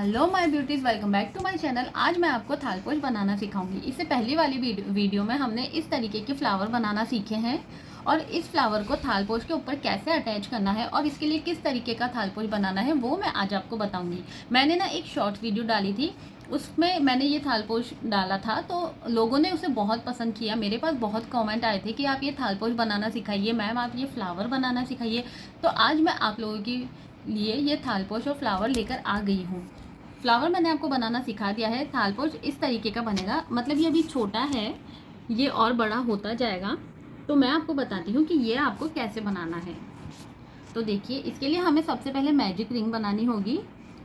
Hello my beauties, welcome back to my channel. आज मैं आपको थालपोश बनाना सिखाऊंगी। इससे पहली वाली वीडियो में हमने इस तरीके के फ्लावर बनाना सीखे हैं और इस फ्लावर को थालपोश के ऊपर कैसे अटैच करना है और इसके लिए किस तरीके का थालपोश बनाना है वो मैं आज आपको बताऊंगी। मैंने ना एक शॉर्ट वीडियो डाली थी, उसमें मैंने ये थालपोश डाला था तो लोगों ने उसे बहुत पसंद किया। मेरे पास बहुत कमेंट आए थे कि आप ये थालपोश बनाना सिखाइए मैम, आप ये फ्लावर बनाना सिखाइए। तो आज मैं आप लोगों के लिए ये थालपोश और फ्लावर लेकर आ गई हूँ। फ्लावर मैंने आपको बनाना सिखा दिया है। थालपोश इस तरीके का बनेगा, मतलब ये अभी छोटा है, ये और बड़ा होता जाएगा। तो मैं आपको बताती हूँ कि ये आपको कैसे बनाना है। तो देखिए, इसके लिए हमें सबसे पहले मैजिक रिंग बनानी होगी।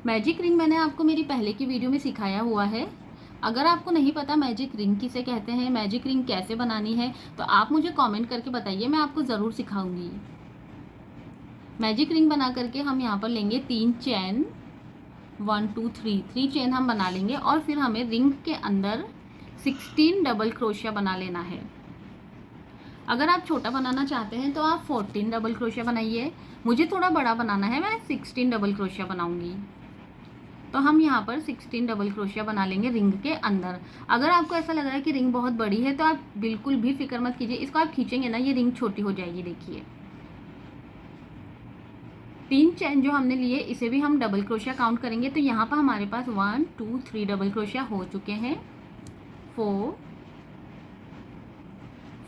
मैजिक रिंग मैंने आपको मेरी पहले की वीडियो में सिखाया हुआ है। अगर आपको नहीं पता मैजिक रिंग किसे कहते हैं, मैजिक रिंग कैसे बनानी है, तो आप मुझे कमेंट करके बताइए, मैं आपको ज़रूर सिखाऊंगी। मैजिक रिंग बना करके हम यहाँ पर लेंगे 3 चैन, 1 2 3 चेन हम बना लेंगे और फिर हमें रिंग के अंदर 16 डबल क्रोशिया बना लेना है। अगर आप छोटा बनाना चाहते हैं तो आप 14 डबल क्रोशिया बनाइए। मुझे थोड़ा बड़ा बनाना है, मैं 16 डबल क्रोशिया बनाऊंगी। तो हम यहाँ पर 16 डबल क्रोशिया बना लेंगे रिंग के अंदर। अगर आपको ऐसा लग रहा है कि रिंग बहुत बड़ी है तो आप बिल्कुल भी फिक्र मत कीजिए, इसको आप खींचेंगे ना ये रिंग छोटी हो जाएगी। देखिए 3 चैन जो हमने लिए इसे भी हम डबल क्रोशिया काउंट करेंगे। तो यहाँ पर हमारे पास 1 2 3 डबल क्रोशिया हो चुके हैं। 4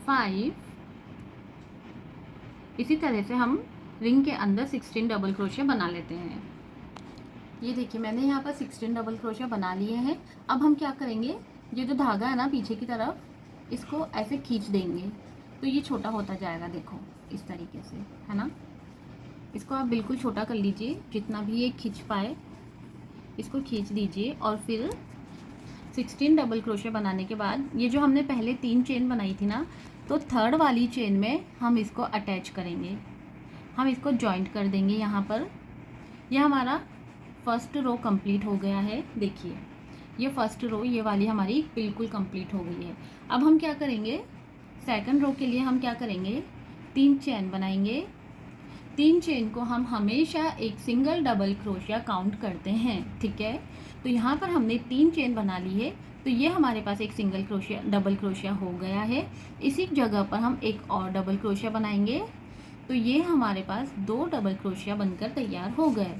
5, इसी तरह से हम रिंग के अंदर 16 डबल क्रोशिया बना लेते हैं। ये देखिए मैंने यहाँ पर 16 डबल क्रोशिया बना लिए हैं। अब हम क्या करेंगे, ये जो धागा है ना पीछे की तरफ, इसको ऐसे खींच देंगे तो ये छोटा होता जाएगा। देखो इस तरीके से, है ना। इसको आप बिल्कुल छोटा कर लीजिए, जितना भी ये खींच पाए इसको खींच दीजिए। और फिर 16 डबल क्रोशिया बनाने के बाद ये जो हमने पहले 3 चेन बनाई थी ना, तो थर्ड वाली चेन में हम इसको अटैच करेंगे, हम इसको जॉइंट कर देंगे यहाँ पर। यह हमारा फर्स्ट रो कंप्लीट हो गया है। देखिए ये फर्स्ट रो, ये वाली हमारी बिल्कुल कंप्लीट हो गई है। अब हम क्या करेंगे, सेकंड रो के लिए हम क्या करेंगे, 3 चेन बनाएंगे। 3 चेन को हम हमेशा एक सिंगल डबल क्रोशिया काउंट करते हैं, ठीक है। तो यहाँ पर हमने 3 चेन बना ली है, तो ये हमारे पास एक सिंगल क्रोशिया डबल क्रोशिया हो गया है। इसी जगह पर हम एक और डबल क्रोशिया बनाएंगे, तो ये हमारे पास 2 डबल क्रोशिया बनकर तैयार हो गए।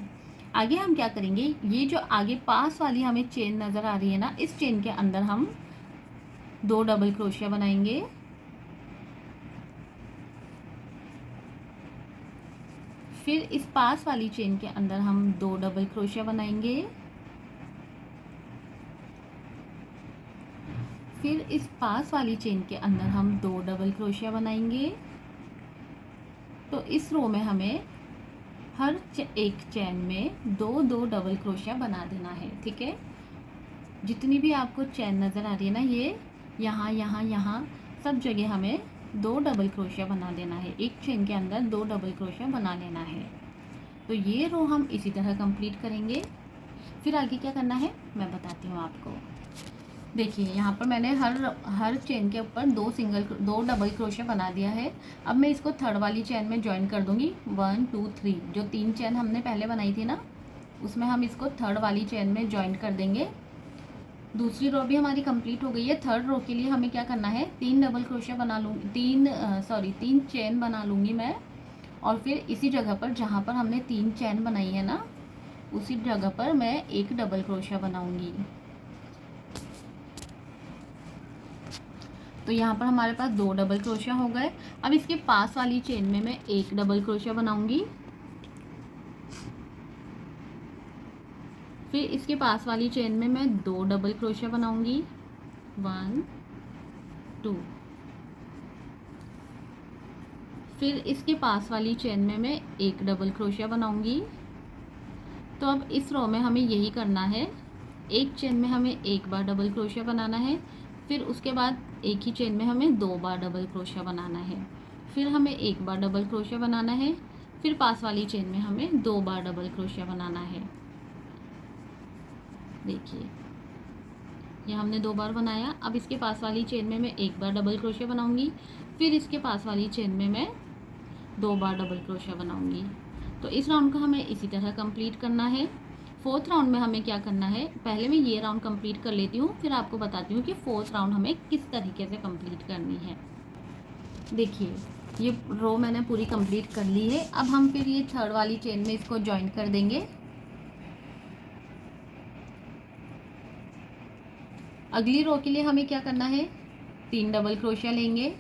आगे हम क्या करेंगे, ये जो आगे पास वाली हमें चेन नज़र आ रही है ना, इस चेन के अंदर हम 2 डबल क्रोशिया बनाएंगे। फिर इस पास वाली चेन के अंदर हम 2 डबल क्रोशिया बनाएंगे। फिर इस पास वाली चेन के अंदर हम 2 डबल क्रोशिया बनाएंगे। तो इस रो में हमें हर एक चेन में 2 डबल क्रोशिया बना देना है, ठीक है। जितनी भी आपको चेन नज़र आ रही है ना, ये यहाँ यहाँ यहाँ सब जगह हमें 2 डबल क्रोशिया बना देना है। एक चेन के अंदर 2 डबल क्रोशिया बना लेना है। तो ये रो हम इसी तरह कंप्लीट करेंगे। फिर आगे क्या करना है मैं बताती हूँ आपको। देखिए यहाँ पर मैंने हर चेन के ऊपर 2 डबल क्रोशिया बना दिया है। अब मैं इसको थर्ड वाली चेन में ज्वाइन कर दूँगी। 1 2 3 जो 3 चेन हमने पहले बनाई थी ना, उसमें हम इसको थर्ड वाली चेन में ज्वाइन कर देंगे। दूसरी रो भी हमारी कंप्लीट हो गई है। थर्ड रो के लिए हमें क्या करना है, 3 डबल क्रोशिया बना लूँगी, 3 चेन बना लूँगी मैं। और फिर इसी जगह पर जहाँ पर हमने 3 चेन बनाई है ना, उसी जगह पर मैं एक डबल क्रोशिया बनाऊँगी। तो यहाँ पर हमारे पास 2 डबल क्रोशिया हो गए। अब इसके पास वाली चेन में मैं एक डबल क्रोशिया बनाऊंगी। फिर इसके पास वाली चेन में मैं 2 डबल क्रोशिया बनाऊंगी, 1 2। फिर इसके पास वाली चेन में मैं एक डबल क्रोशिया बनाऊंगी। तो अब इस रो में हमें यही करना है, एक चेन में हमें एक बार डबल क्रोशिया बनाना है, फिर उसके बाद एक ही चेन में हमें 2 बार डबल क्रोशिया बनाना है, फिर हमें एक बार डबल क्रोशिया बनाना है, फिर पास वाली चेन में हमें 2 बार डबल क्रोशिया बनाना है। देखिए ये हमने 2 बार बनाया। अब इसके पास वाली चेन में मैं एक बार डबल क्रोशिया बनाऊंगी, फिर इसके पास वाली चेन में मैं 2 बार डबल क्रोशिया बनाऊंगी। तो इस राउंड को हमें इसी तरह कंप्लीट करना है। फोर्थ राउंड में हमें क्या करना है, पहले मैं ये राउंड कंप्लीट कर लेती हूँ, फिर आपको बताती हूँ कि फोर्थ राउंड हमें किस तरीके से कंप्लीट करनी है। देखिए ये रो मैंने पूरी कंप्लीट कर ली है। अब हम फिर ये थर्ड वाली चेन में इसको ज्वाइन कर देंगे। अगली रो के लिए हमें क्या करना है, 3 डबल क्रोशिया लेंगे,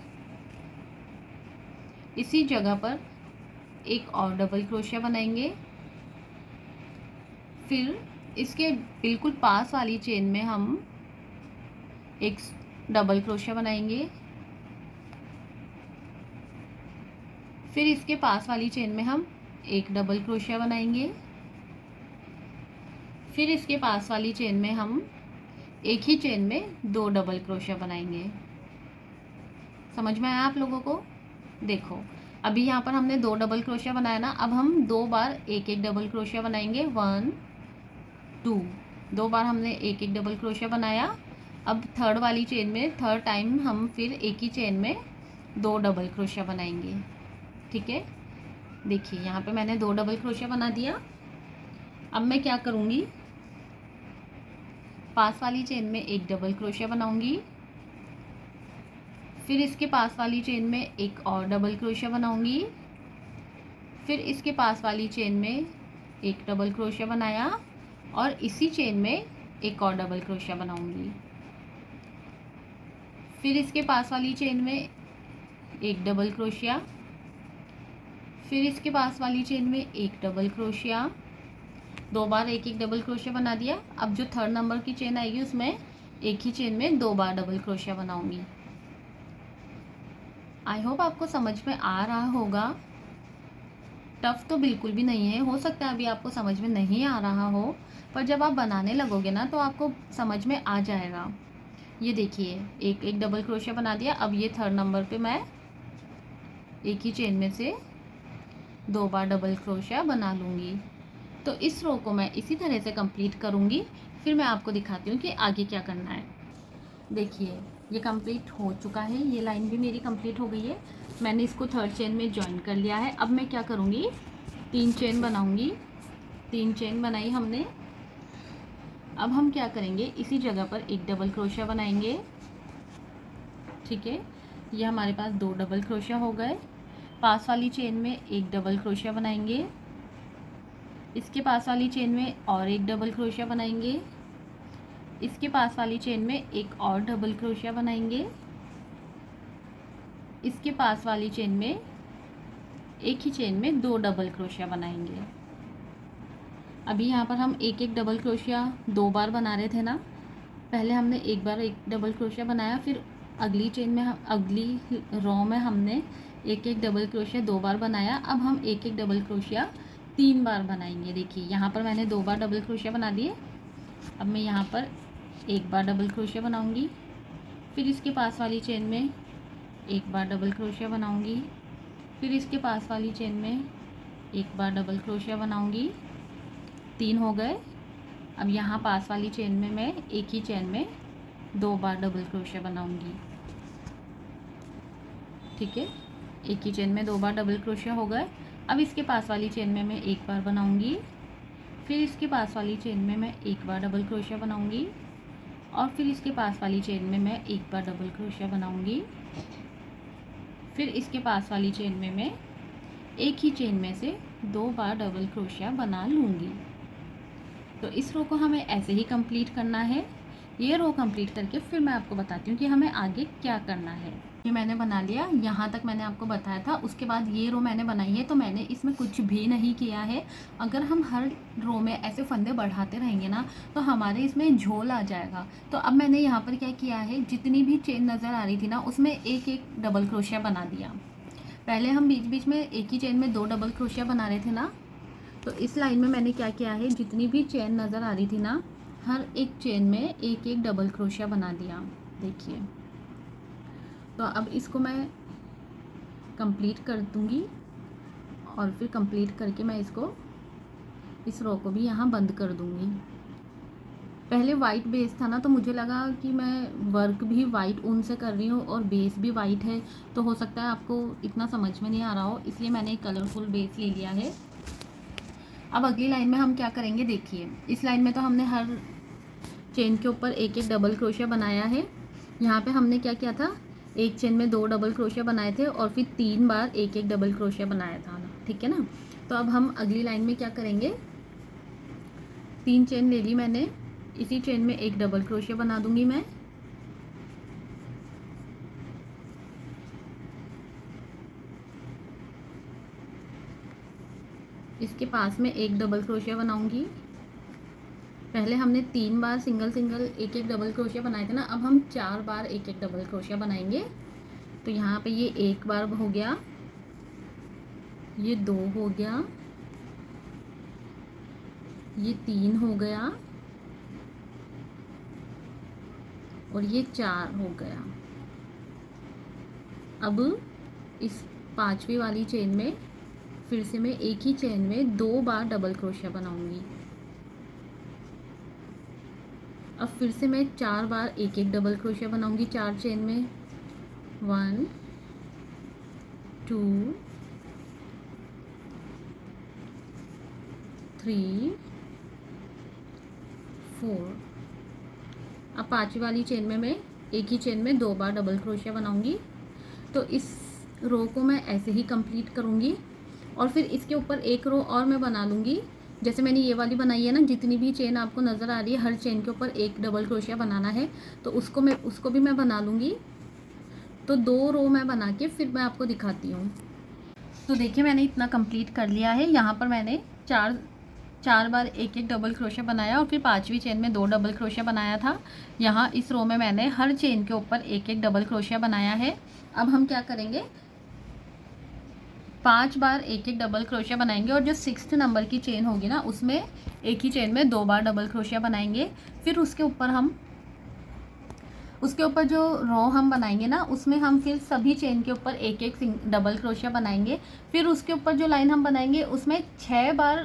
इसी जगह पर एक और डबल क्रोशिया बनाएंगे, फिर इसके बिल्कुल पास वाली चेन में हम एक डबल क्रोशिया बनाएंगे, फिर इसके पास वाली चेन में हम एक डबल क्रोशिया बनाएंगे, फिर इसके पास वाली चेन में हम एक ही चेन में 2 डबल क्रोशिया बनाएंगे। समझ में आया आप लोगों को? देखो अभी यहाँ पर हमने 2 डबल क्रोशिया बनाया ना, अब हम 2 बार एक एक डबल क्रोशिया बनाएंगे, 1 2, 2 बार हमने एक एक डबल क्रोशिया बनाया। अब थर्ड वाली चेन में थर्ड टाइम हम फिर एक ही चेन में 2 डबल क्रोशिया बनाएंगे। ठीक है, देखिए यहाँ पे मैंने 2 डबल क्रोशिया बना दिया। अब मैं क्या करूँगी, पास वाली चेन में एक डबल क्रोशिया बनाऊंगी, फिर इसके पास वाली चेन में एक और डबल क्रोशिया बनाऊंगी, फिर इसके पास वाली चेन में एक डबल क्रोशिया बनाया और इसी चेन में एक और डबल क्रोशिया बनाऊंगी, फिर इसके पास वाली चेन में एक डबल क्रोशिया, फिर इसके पास वाली चेन में एक डबल क्रोशिया, 2 बार एक एक डबल क्रोशिया बना दिया। अब जो थर्ड नंबर की चेन आएगी उसमें एक ही चेन में 2 बार डबल क्रोशिया बनाऊंगी। आई होप आपको समझ में आ रहा होगा। टफ तो बिल्कुल भी नहीं है, हो सकता है अभी आपको समझ में नहीं आ रहा हो, पर जब आप बनाने लगोगे ना तो आपको समझ में आ जाएगा। ये देखिए एक एक डबल क्रोशिया बना दिया। अब ये थर्ड नंबर पे मैं एक ही चेन में से 2 बार डबल क्रोशिया बना लूँगी। तो इस रो को मैं इसी तरह से कंप्लीट करूँगी, फिर मैं आपको दिखाती हूँ कि आगे क्या करना है। देखिए ये कंप्लीट हो चुका है, ये लाइन भी मेरी कंप्लीट हो गई है। मैंने इसको थर्ड चेन में ज्वाइन कर लिया है। अब मैं क्या करूँगी, 3 चेन बनाऊँगी। 3 चेन बनाई हमने। अब हम क्या करेंगे, इसी जगह पर एक डबल क्रोशिया बनाएंगे। ठीक है, ये हमारे पास 2 डबल क्रोशिया हो गए। पास वाली चेन में एक डबल क्रोशिया बनाएंगे, इसके पास वाली चेन में और एक डबल क्रोशिया बनाएंगे, इसके पास वाली चेन में एक और डबल क्रोशिया बनाएंगे, इसके पास वाली चेन में एक ही चेन में 2 डबल क्रोशिया बनाएंगे। अभी यहाँ पर हम एक एक डबल क्रोशिया 2 बार बना रहे थे ना, पहले हमने एक बार एक डबल क्रोशिया बनाया, फिर अगली चेन में अगली रो में हमने एक एक डबल क्रोशिया 2 बार बनाया। अब हम एक एक डबल क्रोशिया 3 बार बनाएंगे। देखिए यहाँ पर मैंने 2 बार डबल क्रोशिया बना दिए। अब मैं यहाँ पर एक बार डबल क्रोशिया बनाऊंगी, फिर इसके पास वाली चेन में एक बार डबल क्रोशिया बनाऊंगी, फिर इसके पास वाली चेन में एक बार डबल क्रोशिया बनाऊंगी। 3 हो गए। अब यहाँ पास वाली चेन में मैं एक ही चेन में 2 बार डबल क्रोशिया बनाऊंगी। ठीक है, एक ही चेन में 2 बार डबल क्रोशिया हो गए। अब इसके पास वाली चेन में मैं एक बार बनाऊंगी, फिर इसके पास वाली चेन में मैं एक बार डबल क्रोशिया बनाऊंगी और फिर इसके पास वाली चेन में मैं एक बार डबल क्रोशिया बनाऊंगी, फिर इसके पास वाली चेन में मैं एक ही चेन में से 2 बार डबल क्रोशिया बना लूँगी। तो इस रो को हमें ऐसे ही कंप्लीट करना है। ये रो कंप्लीट करके फिर मैं आपको बताती हूँ कि हमें आगे क्या करना है। ये मैंने बना लिया, यहाँ तक मैंने आपको बताया था। उसके बाद ये रो मैंने बनाई है, तो मैंने इसमें कुछ भी नहीं किया है। अगर हम हर रो में ऐसे फंदे बढ़ाते रहेंगे ना तो हमारे इसमें झोल आ जाएगा। तो अब मैंने यहाँ पर क्या किया है, जितनी भी चेन नज़र आ रही थी ना उसमें एक एक डबल क्रोशिया बना दिया। पहले हम बीच बीच में एक ही चेन में 2 डबल क्रोशिया बना रहे थे ना, तो इस लाइन में मैंने क्या किया है, जितनी भी चेन नज़र आ रही थी ना हर एक चेन में एक एक डबल क्रोशिया बना दिया। देखिए, तो अब इसको मैं कंप्लीट कर दूंगी और फिर कंप्लीट करके मैं इसको इस रो को भी यहाँ बंद कर दूंगी। पहले वाइट बेस था ना, तो मुझे लगा कि मैं वर्क भी वाइट ऊन से कर रही हूँ और बेस भी वाइट है, तो हो सकता है आपको इतना समझ में नहीं आ रहा हो, इसलिए मैंने एक कलरफुल बेस ले लिया है। अब अगली लाइन में हम क्या करेंगे, देखिए इस लाइन में तो हमने हर चेन के ऊपर एक एक डबल क्रोशिया बनाया है। यहाँ पे हमने क्या किया था, एक चेन में 2 डबल क्रोशिया बनाए थे और फिर 3 बार एक एक डबल क्रोशिया बनाया था, ठीक है ना। तो अब हम अगली लाइन में क्या करेंगे, 3 चेन ले ली मैंने, इसी चेन में एक डबल क्रोशिया बना दूंगी मैं। इसके पास में एक डबल क्रोशिया बनाऊंगी। पहले हमने 3 बार सिंगल सिंगल एक एक डबल क्रोशिया बनाए थे ना, अब हम 4 बार एक एक डबल क्रोशिया बनाएंगे। तो यहाँ पे ये 1 बार हो गया, ये 2 हो गया, ये 3 हो गया और ये 4 हो गया। अब इस 5वीं वाली चेन में फिर से मैं एक ही चेन में 2 बार डबल क्रोशिया बनाऊंगी। अब फिर से मैं 4 बार एक एक डबल क्रोशिया बनाऊंगी 4 चेन में, 1 2 3 4। अब 5वीं वाली चेन में मैं एक ही चेन में 2 बार डबल क्रोशिया बनाऊंगी। तो इस रो को मैं ऐसे ही कंप्लीट करूंगी और फिर इसके ऊपर एक रो और मैं बना लूँगी। जैसे मैंने ये वाली बनाई है ना, जितनी भी चेन आपको नज़र आ रही है हर चेन के ऊपर एक डबल क्रोशिया बनाना है, तो उसको भी मैं बना लूँगी। तो 2 रो मैं बना के फिर मैं आपको दिखाती हूँ। तो देखिए मैंने इतना कंप्लीट कर लिया है। यहाँ पर मैंने चार बार एक एक डबल क्रोशिया बनाया और फिर 5वीं चेन में 2 डबल क्रोशिया बनाया था। यहाँ इस रो में मैंने हर चेन के ऊपर एक एक डबल क्रोशिया बनाया है। अब हम क्या करेंगे, 5 बार एक एक डबल क्रोशिया बनाएंगे और जो 6th नंबर की चेन होगी ना, उसमें एक ही चेन में 2 बार डबल क्रोशिया बनाएंगे। फिर उसके ऊपर जो रो हम बनाएंगे ना, उसमें हम फिर सभी चेन के ऊपर एक एक डबल क्रोशिया बनाएंगे। फिर उसके ऊपर जो लाइन हम बनाएंगे उसमें 6 बार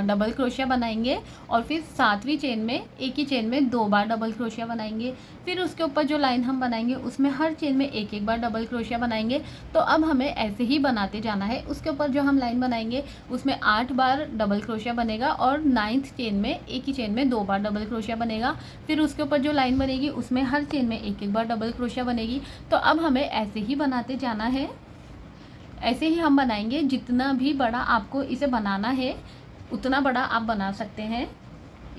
डबल क्रोशिया बनाएंगे और फिर 7वीं चेन में एक ही चेन में 2 बार डबल क्रोशिया बनाएंगे। फिर उसके ऊपर जो लाइन हम बनाएंगे उसमें हर चेन में एक एक बार डबल क्रोशिया बनाएंगे। तो अब हमें ऐसे ही बनाते जाना है। उसके ऊपर जो हम लाइन बनाएंगे उसमें 8 बार डबल क्रोशिया बनेगा और 9th चेन में एक ही चेन में 2 बार डबल क्रोशिया बनेगा। फिर उसके ऊपर जो लाइन बनेगी उसमें हर चेन में एक एक बार डबल क्रोशिया बनेगी। तो अब हमें ऐसे ही बनाते जाना है, ऐसे ही हम बनाएंगे। जितना भी बड़ा आपको इसे बनाना है उतना बड़ा आप बना सकते हैं।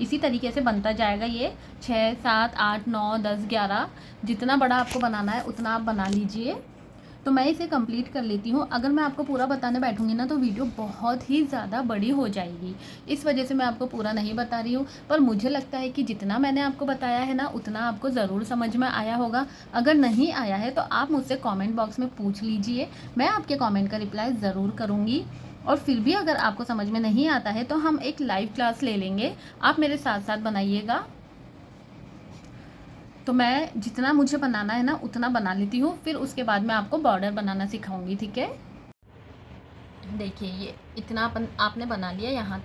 इसी तरीके से बनता जाएगा ये 6 7 8 9 10 11, जितना बड़ा आपको बनाना है उतना आप बना लीजिए। तो मैं इसे कंप्लीट कर लेती हूँ। अगर मैं आपको पूरा बताने बैठूंगी ना तो वीडियो बहुत ही ज़्यादा बड़ी हो जाएगी, इस वजह से मैं आपको पूरा नहीं बता रही हूँ। पर मुझे लगता है कि जितना मैंने आपको बताया है ना उतना आपको ज़रूर समझ में आया होगा। अगर नहीं आया है तो आप मुझसे कमेंट बॉक्स में पूछ लीजिए, मैं आपके कमेंट का रिप्लाई ज़रूर करूँगी। और फिर भी अगर आपको समझ में नहीं आता है तो हम एक लाइव क्लास ले लेंगे, आप मेरे साथ साथ बनाइएगा। तो मैं जितना मुझे बनाना है ना उतना बना लेती हूँ, फिर उसके बाद मैं आपको बॉर्डर बनाना सिखाऊंगी, ठीक है। देखिए ये इतना आपने बना लिया, यहाँ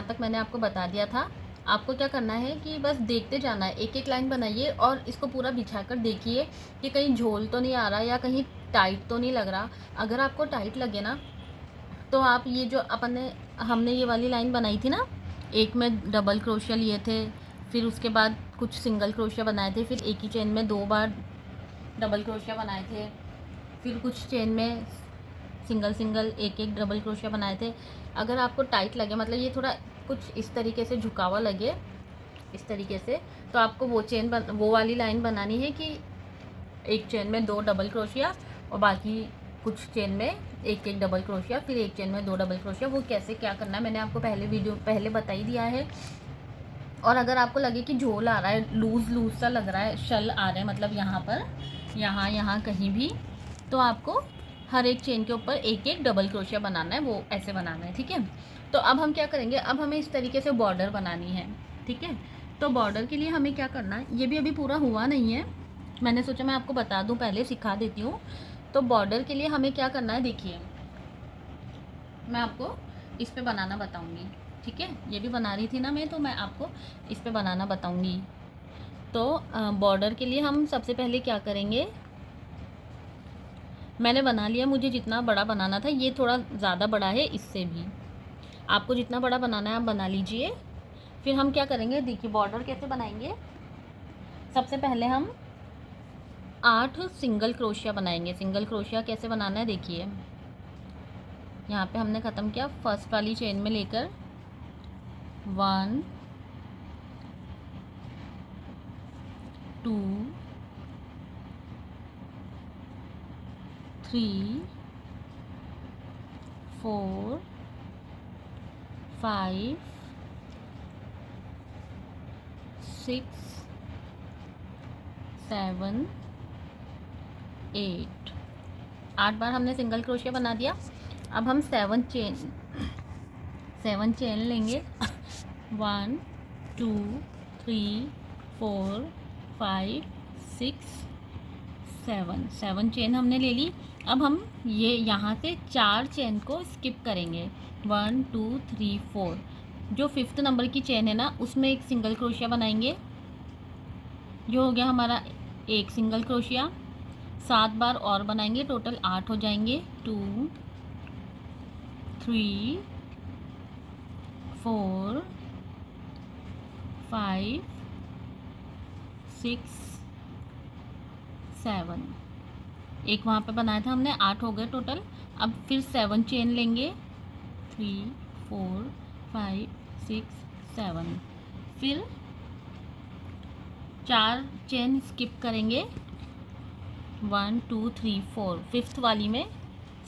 तक मैंने आपको बता दिया था। आपको क्या करना है कि बस देखते जाना है, एक एक लाइन बनाइए और इसको पूरा बिछा कर देखिए कि कहीं झोल तो नहीं आ रहा या कहीं टाइट तो नहीं लग रहा। अगर आपको टाइट लगे ना तो आप ये जो हमने ये वाली लाइन बनाई थी ना, एक में डबल क्रोशिया लिए थे, फिर उसके बाद कुछ सिंगल क्रोशिया बनाए थे, फिर एक ही चेन में 2 बार डबल क्रोशिया बनाए थे, फिर कुछ चेन में सिंगल एक एक डबल क्रोशिया बनाए थे। अगर आपको टाइट लगे, मतलब ये थोड़ा कुछ इस तरीके से झुकावा लगे इस तरीके से, तो आपको वो वाली लाइन बनानी है कि एक चेन में 2 डबल क्रोशिया और बाकी कुछ चेन में एक एक डबल क्रोशिया, फिर एक चेन में 2 डबल क्रोशिया। वो कैसे क्या करना है मैंने आपको पहले बता ही दिया है। और अगर आपको लगे कि झोल आ रहा है, लूज़ सा लग रहा है, शल आ रहे हैं, मतलब यहाँ पर यहाँ कहीं भी, तो आपको हर एक चेन के ऊपर एक एक डबल क्रोशिया बनाना है, वो ऐसे बनाना है, ठीक है। तो अब हम क्या करेंगे, अब हमें इस तरीके से बॉर्डर बनानी है, ठीक है। तो बॉर्डर के लिए हमें क्या करना है, ये भी अभी पूरा हुआ नहीं है, मैंने सोचा मैं आपको बता दूँ, पहले सिखा देती हूँ। तो बॉर्डर के लिए हमें क्या करना है, देखिए मैं आपको इस पे बनाना बताऊँगी, ठीक है। ये भी बना रही थी ना मैं, तो मैं आपको इस पे बनाना बताऊंगी। तो बॉर्डर के लिए हम सबसे पहले क्या करेंगे, मैंने बना लिया, मुझे जितना बड़ा बनाना था, ये थोड़ा ज़्यादा बड़ा है इससे भी। आपको जितना बड़ा बनाना है आप बना लीजिए। फिर हम क्या करेंगे, देखिए बॉर्डर कैसे बनाएंगे। सबसे पहले हम 8 सिंगल क्रोशिया बनाएंगे। सिंगल क्रोशिया कैसे बनाना है देखिए, यहाँ पे हमने ख़त्म किया फर्स्ट वाली चेन में लेकर 1 2 3 4 5 6 7 8 8 बार हमने सिंगल क्रोशिया बना दिया। अब हम 7 चेन लेंगे 1 2 3 4 5 6 7 चेन हमने ले ली। अब हम ये यहाँ से 4 चेन को स्किप करेंगे 1 2 3 4। जो 5th नंबर की चेन है ना उसमें एक सिंगल क्रोशिया बनाएंगे, जो हो गया हमारा एक सिंगल क्रोशिया। 7 बार और बनाएंगे, टोटल 8 हो जाएंगे 2 3 4 5 6 7। एक वहाँ पे बनाया था हमने, 8 हो गए टोटल। अब फिर 7 चेन लेंगे 3 4 5 6 7। फिर 4 चेन स्किप करेंगे 1 2 3 4। 5th वाली में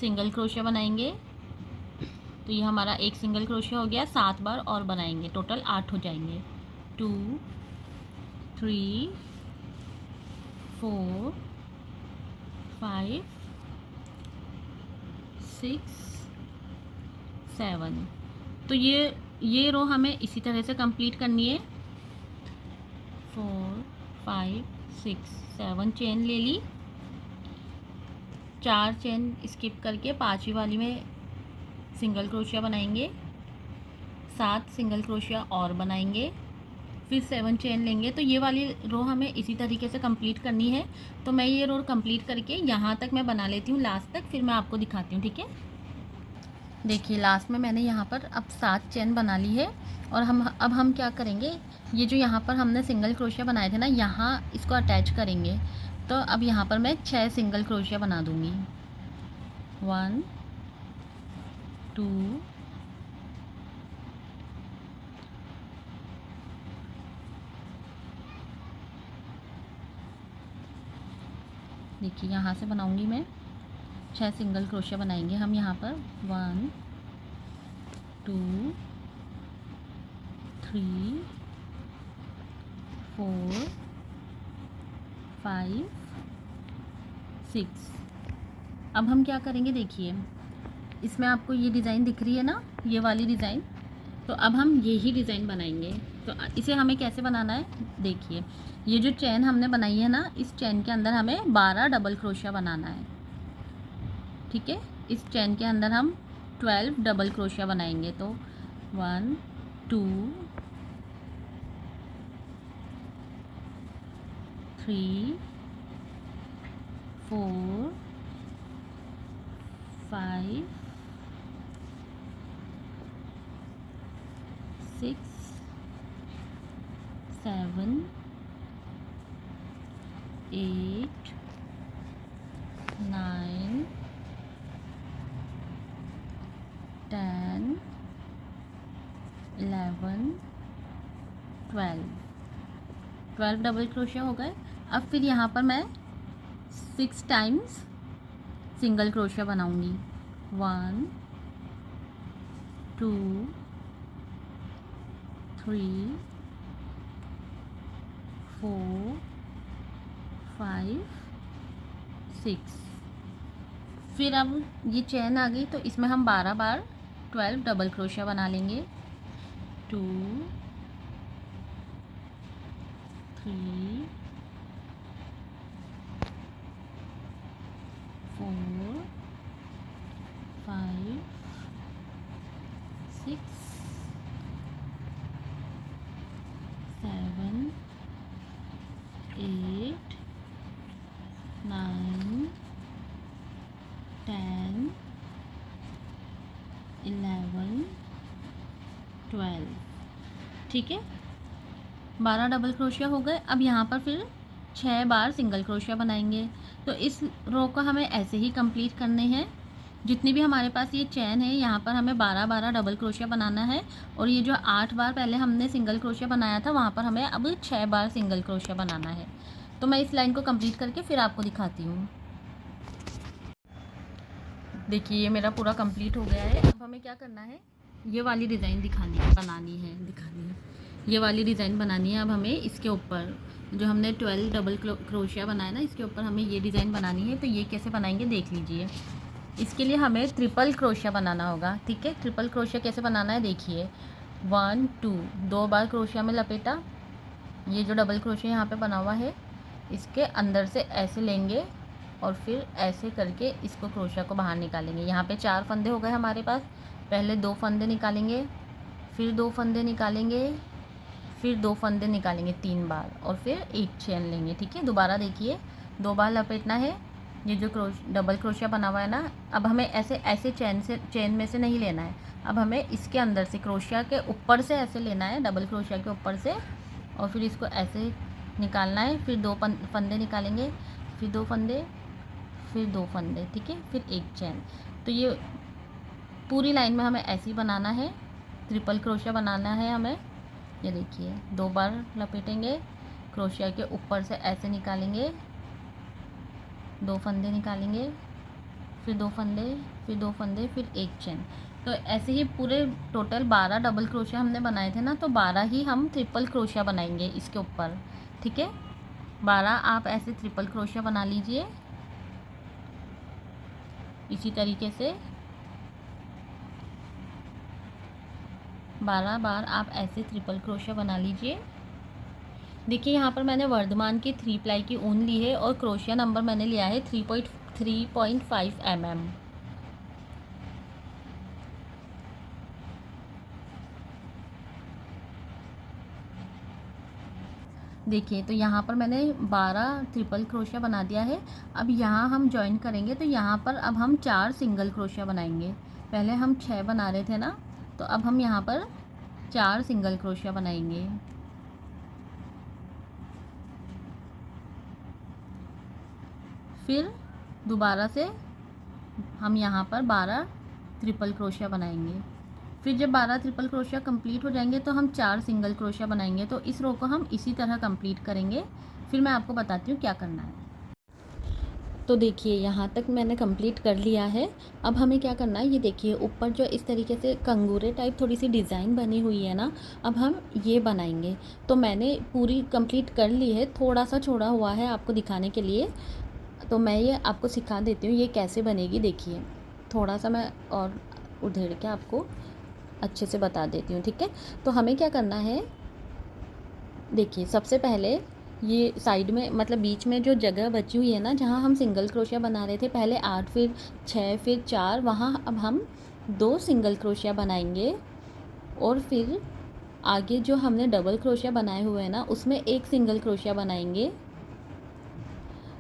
सिंगल क्रोशिया बनाएंगे, तो ये हमारा एक सिंगल क्रोशिया हो गया। 7 बार और बनाएंगे, टोटल 8 हो जाएंगे 2 3 4 5 6 7। तो ये रो हमें इसी तरह से कंप्लीट करनी है। 4 5 6 7 चेन ले ली, 4 चेन स्किप करके 5वीं वाली में सिंगल क्रोशिया बनाएंगे, 7 सिंगल क्रोशिया और बनाएंगे, फिर 7 चेन लेंगे। तो ये वाली रो हमें इसी तरीके से कंप्लीट करनी है। तो मैं ये रो कंप्लीट करके यहाँ तक मैं बना लेती हूँ लास्ट तक, फिर मैं आपको दिखाती हूँ, ठीक है। देखिए लास्ट में मैंने यहाँ पर अब 7 चेन बना ली है। और अब हम क्या करेंगे, ये जो यहाँ पर हमने सिंगल क्रोशिया बनाए थे ना, यहाँ इसको अटैच करेंगे। तो अब यहाँ पर मैं 6 सिंगल क्रोशिया बना दूँगी 1 2 देखिए यहाँ से बनाऊँगी मैं 6 सिंगल क्रोशिया बनाएंगे हम यहाँ पर 1 2 3 4 5 6। अब हम क्या करेंगे देखिए, इसमें आपको ये डिज़ाइन दिख रही है ना, ये वाली डिज़ाइन। तो अब हम यही डिज़ाइन बनाएंगे। तो इसे हमें कैसे बनाना है देखिए, ये जो चेन हमने बनाई है ना, इस चेन के अंदर हमें 12 डबल क्रोशिया बनाना है, ठीक है। इस चेन के अंदर हम 12 डबल क्रोशिया बनाएंगे। तो 1 2 3 4 5 6 7 8 9 10 11 12 डबल क्रोशिया हो गए। अब फिर यहाँ पर मैं 6 टाइम्स सिंगल क्रोशिया बनाऊंगी 1 2 3 4 5 6। फिर अब ये चेन आ गई, तो इसमें हम 12 बार 12 डबल क्रोशिया बना लेंगे 2 3 4 5 6 7 8 9 10 11 ठीक है, 12 डबल क्रोशिया हो गए। अब यहाँ पर फिर 6 बार सिंगल क्रोशिया बनाएंगे। तो इस रो को हमें ऐसे ही कंप्लीट करने हैं। जितनी भी हमारे पास ये चैन है, यहाँ पर हमें 12-12 डबल क्रोशिया बनाना है। और ये जो 8 बार पहले हमने सिंगल क्रोशिया बनाया था, वहाँ पर हमें अब 6 बार सिंगल क्रोशिया बनाना है। तो मैं इस लाइन को कंप्लीट करके फिर आपको दिखाती हूँ। देखिए, ये मेरा पूरा कंप्लीट हो गया है। अब हमें क्या करना है, ये वाली डिज़ाइन बनानी है। ये वाली डिज़ाइन बनानी है। अब हमें इसके ऊपर जो हमने 12 डबल क्रोशिया बनाया ना, इसके ऊपर हमें ये डिज़ाइन बनानी है। तो ये कैसे बनाएंगे देख लीजिए। इसके लिए हमें ट्रिपल क्रोशिया बनाना होगा। ठीक है, ट्रिपल क्रोशिया कैसे बनाना है देखिए। 1 2 2 बार क्रोशिया में लपेटा। ये जो डबल क्रोशिया यहाँ पे बना हुआ है, इसके अंदर से ऐसे लेंगे और फिर ऐसे करके इसको क्रोशिया को बाहर निकालेंगे। यहाँ पे 4 फंदे हो गए हमारे पास। पहले 2 फंदे निकालेंगे, फिर 2 फंदे निकालेंगे, फिर 2 फंदे निकालेंगे 3 बार, और फिर एक चेन लेंगे। ठीक है, दोबारा देखिए, 2 बार लपेटना है। ये जो डबल क्रोशिया बना हुआ है ना, अब हमें ऐसे चेन में से नहीं लेना है। अब हमें इसके अंदर से क्रोशिया के ऊपर से ऐसे लेना है, डबल क्रोशिया के ऊपर से, और फिर इसको ऐसे निकालना है। फिर 2 फंदे निकालेंगे, फिर 2 फंदे, फिर 2 फंदे। ठीक है, फिर एक चैन। तो ये पूरी लाइन में हमें ऐसे ही बनाना है, ट्रिपल क्रोशिया बनाना है हमें। ये देखिए, 2 बार लपेटेंगे, क्रोशिया के ऊपर से ऐसे निकालेंगे, 2 फंदे निकालेंगे, फिर 2 फंदे, फिर 2 फंदे, फिर एक चैन। तो ऐसे ही पूरे टोटल 12 डबल क्रोशिया हमने बनाए थे ना, तो 12 ही हम ट्रिपल क्रोशिया बनाएंगे इसके ऊपर। ठीक है, 12 आप ऐसे ट्रिपल क्रोशिया बना लीजिए इसी तरीके से। 12 बार आप ऐसे ट्रिपल क्रोशिया बना लीजिए। देखिए, यहाँ पर मैंने वर्धमान की 3 प्लाई की ऊन ली है और क्रोशिया नंबर मैंने लिया है 3.5 mm। देखिए, तो यहाँ पर मैंने 12 ट्रिपल क्रोशिया बना दिया है। अब यहाँ हम जॉइन करेंगे, तो यहाँ पर अब हम 4 सिंगल क्रोशिया बनाएंगे। पहले हम 6 बना रहे थे ना, तो अब हम यहाँ पर 4 सिंगल क्रोशिया बनाएंगे। फिर दोबारा से हम यहाँ पर 12 ट्रिपल क्रोशिया बनाएंगे। फिर जब 12 ट्रिपल क्रोशिया कंप्लीट हो जाएंगे, तो हम 4 सिंगल क्रोशिया बनाएंगे। तो इस रो को हम इसी तरह कंप्लीट करेंगे। फिर मैं आपको बताती हूँ क्या करना है। तो देखिए, यहाँ तक मैंने कंप्लीट कर लिया है। अब हमें क्या करना है, ये देखिए, ऊपर जो इस तरीके से कंगूरे टाइप थोड़ी सी डिज़ाइन बनी हुई है ना, अब हम ये बनाएंगे। तो मैंने पूरी कंप्लीट कर ली है, थोड़ा सा छोड़ा हुआ है आपको दिखाने के लिए। तो मैं ये आपको सिखा देती हूँ ये कैसे बनेगी। देखिए, थोड़ा सा मैं और उधेड़ के आपको अच्छे से बता देती हूँ। ठीक है, तो हमें क्या करना है, देखिए, सबसे पहले ये साइड में, मतलब बीच में जो जगह बची हुई है ना, जहाँ हम सिंगल क्रोशिया बना रहे थे, पहले 8, फिर 6, फिर 4, वहाँ अब हम 2 सिंगल क्रोशिया बनाएंगे। और फिर आगे जो हमने डबल क्रोशिया बनाए हुए हैं ना, उसमें एक सिंगल क्रोशिया बनाएंगे।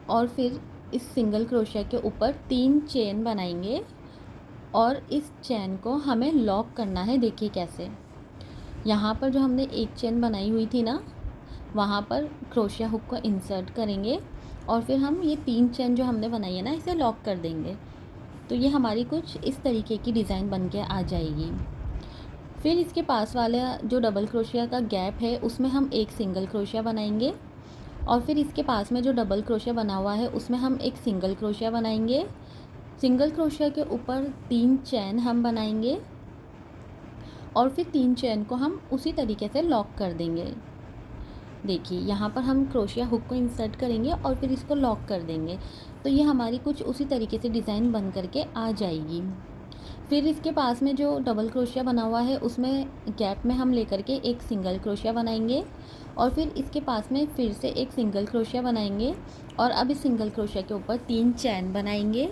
और फिर इस सिंगल क्रोशिया के ऊपर 3 चेन बनाएंगे और इस चेन को हमें लॉक करना है। देखिए कैसे, यहाँ पर जो हमने एक चेन बनाई हुई थी ना, वहाँ पर क्रोशिया हुक को इंसर्ट करेंगे और फिर हम ये 3 चेन जो हमने बनाई है ना, इसे लॉक कर देंगे। तो ये हमारी कुछ इस तरीके की डिज़ाइन बन के आ जाएगी। फिर इसके पास वाला जो डबल क्रोशिया का गैप है, उसमें हम एक सिंगल क्रोशिया बनाएंगे। और फिर इसके पास में जो डबल क्रोशिया बना हुआ है, उसमें हम एक सिंगल क्रोशिया बनाएंगे। सिंगल क्रोशिया के ऊपर 3 चैन हम बनाएंगे और फिर 3 चैन को हम उसी तरीके से लॉक कर देंगे। देखिए, यहाँ पर हम क्रोशिया हुक को इंसर्ट करेंगे और फिर इसको लॉक कर देंगे। तो ये हमारी कुछ उसी तरीके से डिज़ाइन बन करके आ जाएगी। फिर इसके पास में जो डबल क्रोशिया बना हुआ है, उसमें गैप में हम लेकर के एक सिंगल क्रोशिया बनाएंगे और फिर इसके पास में फिर से एक सिंगल क्रोशिया बनाएंगे और अब इस सिंगल क्रोशिया के ऊपर 3 चैन बनाएंगे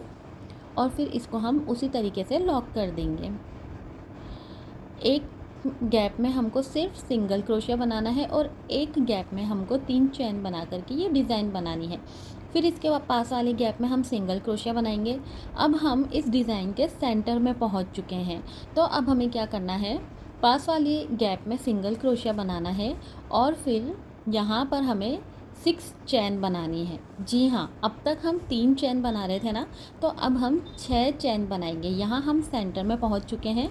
और फिर इसको हम उसी तरीके से लॉक कर देंगे। एक गैप में हमको सिर्फ सिंगल क्रोशिया बनाना है और एक गैप में हमको 3 चैन बना करके ये डिज़ाइन बनानी है। फिर इसके पास वाले गैप में हम सिंगल क्रोशिया बनाएंगे। अब हम इस डिज़ाइन के सेंटर में पहुंच चुके हैं। तो अब हमें क्या करना है, पास वाले गैप में सिंगल क्रोशिया बनाना है और फिर यहाँ पर हमें 6 चैन बनानी है। जी हाँ, अब तक हम 3 चैन बना रहे थे ना, तो अब हम 6 चैन बनाएंगे। यहाँ हम सेंटर में पहुँच चुके हैं।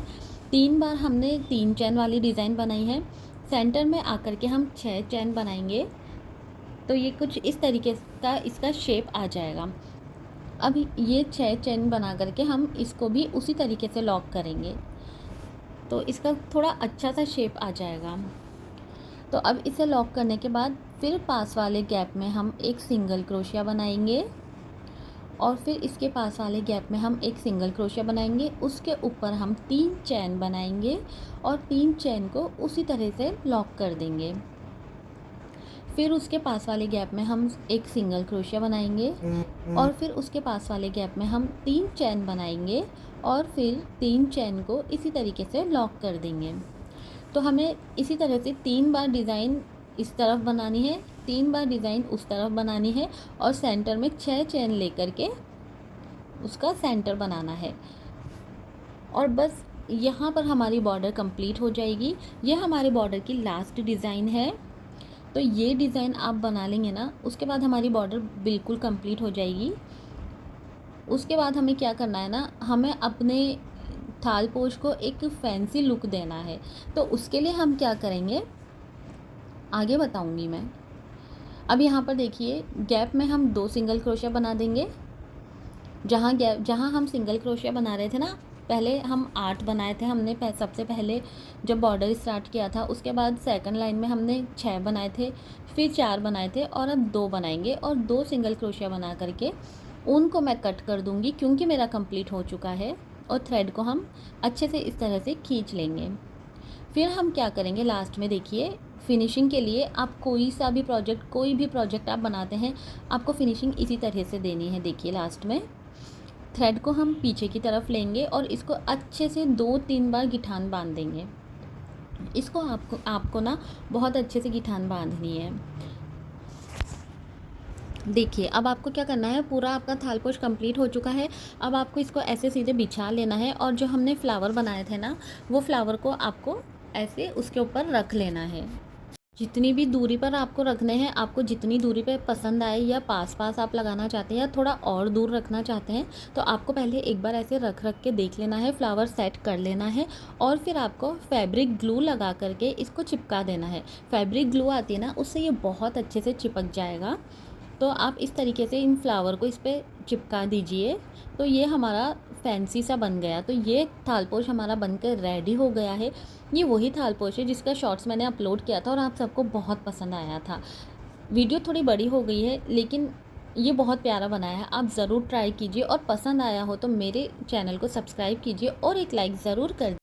3 बार हमने 3 चैन वाली डिज़ाइन बनाई है। सेंटर में आकर के हम 6 चैन बनाएंगे, तो ये कुछ इस तरीके का इसका शेप आ जाएगा। अब ये 6 चैन बना करके हम इसको भी उसी तरीके से लॉक करेंगे, तो इसका थोड़ा अच्छा सा शेप आ जाएगा। तो अब इसे लॉक करने के बाद फिर पास वाले गैप में हम एक सिंगल क्रोशिया बनाएंगे और फिर इसके पास वाले गैप में हम एक सिंगल क्रोशिया बनाएंगे। उसके ऊपर हम 3 चैन बनाएंगे और 3 चैन को उसी तरह से लॉक कर देंगे। फिर उसके पास वाले गैप में हम एक सिंगल क्रोशिया बनाएंगे और फिर उसके पास वाले गैप में हम 3 चैन बनाएंगे और फिर 3 चैन को इसी तरीके से लॉक कर देंगे। तो हमें इसी तरह से 3 बार डिज़ाइन इस तरफ बनानी है, 3 बार डिज़ाइन उस तरफ बनानी है और सेंटर में 6 चैन लेकर के उसका सेंटर बनाना है। और बस यहाँ पर हमारी बॉर्डर कंप्लीट हो जाएगी। ये हमारे बॉर्डर की लास्ट डिज़ाइन है। तो ये डिज़ाइन आप बना लेंगे ना, उसके बाद हमारी बॉर्डर बिल्कुल कंप्लीट हो जाएगी। उसके बाद हमें क्या करना है ना, हमें अपने थाल पोश को एक फैंसी लुक देना है। तो उसके लिए हम क्या करेंगे आगे बताऊंगी मैं। अब यहाँ पर देखिए, गैप में हम 2 सिंगल क्रोशिया बना देंगे। जहाँ हम सिंगल क्रोशिया बना रहे थे ना, पहले हम 8 बनाए थे हमने सबसे पहले जब बॉर्डर स्टार्ट किया था। उसके बाद सेकंड लाइन में हमने 6 बनाए थे, फिर 4 बनाए थे और अब 2 बनाएंगे और 2 सिंगल क्रोशिया बना करके उनको मैं कट कर दूँगी क्योंकि मेरा कंप्लीट हो चुका है। और थ्रेड को हम अच्छे से इस तरह से खींच लेंगे। फिर हम क्या करेंगे लास्ट में, देखिए फिनिशिंग के लिए आप कोई भी प्रोजेक्ट आप बनाते हैं, आपको फिनिशिंग इसी तरह से देनी है। देखिए लास्ट में थ्रेड को हम पीछे की तरफ लेंगे और इसको अच्छे से 2-3 बार गिठान बांध देंगे। इसको आपको ना बहुत अच्छे से गिठान बांधनी है। देखिए अब आपको क्या करना है, पूरा आपका थाल पोश कंप्लीट हो चुका है। अब आपको इसको ऐसे सीधे बिछा लेना है और जो हमने फ्लावर बनाए थे ना, वो फ्लावर को आपको ऐसे उसके ऊपर रख लेना है। जितनी भी दूरी पर आपको रखने हैं, आपको जितनी दूरी पे पसंद आए या पास पास आप लगाना चाहते हैं या थोड़ा और दूर रखना चाहते हैं, तो आपको पहले एक बार ऐसे रख के देख लेना है, फ्लावर सेट कर लेना है और फिर आपको फैब्रिक ग्लू लगा करके इसको चिपका देना है। फैब्रिक ग्लू आती है ना, उससे ये बहुत अच्छे से चिपक जाएगा। तो आप इस तरीके से इन फ्लावर को इस पर चिपका दीजिए। तो ये हमारा फैंसी सा बन गया। तो ये थाल पोश हमारा बनकर रेडी हो गया है। ये वही थाल पोश है जिसका शॉर्ट्स मैंने अपलोड किया था और आप सबको बहुत पसंद आया था। वीडियो थोड़ी बड़ी हो गई है लेकिन ये बहुत प्यारा बनाया है। आप ज़रूर ट्राई कीजिए और पसंद आया हो तो मेरे चैनल को सब्सक्राइब कीजिए और एक लाइक ज़रूर कर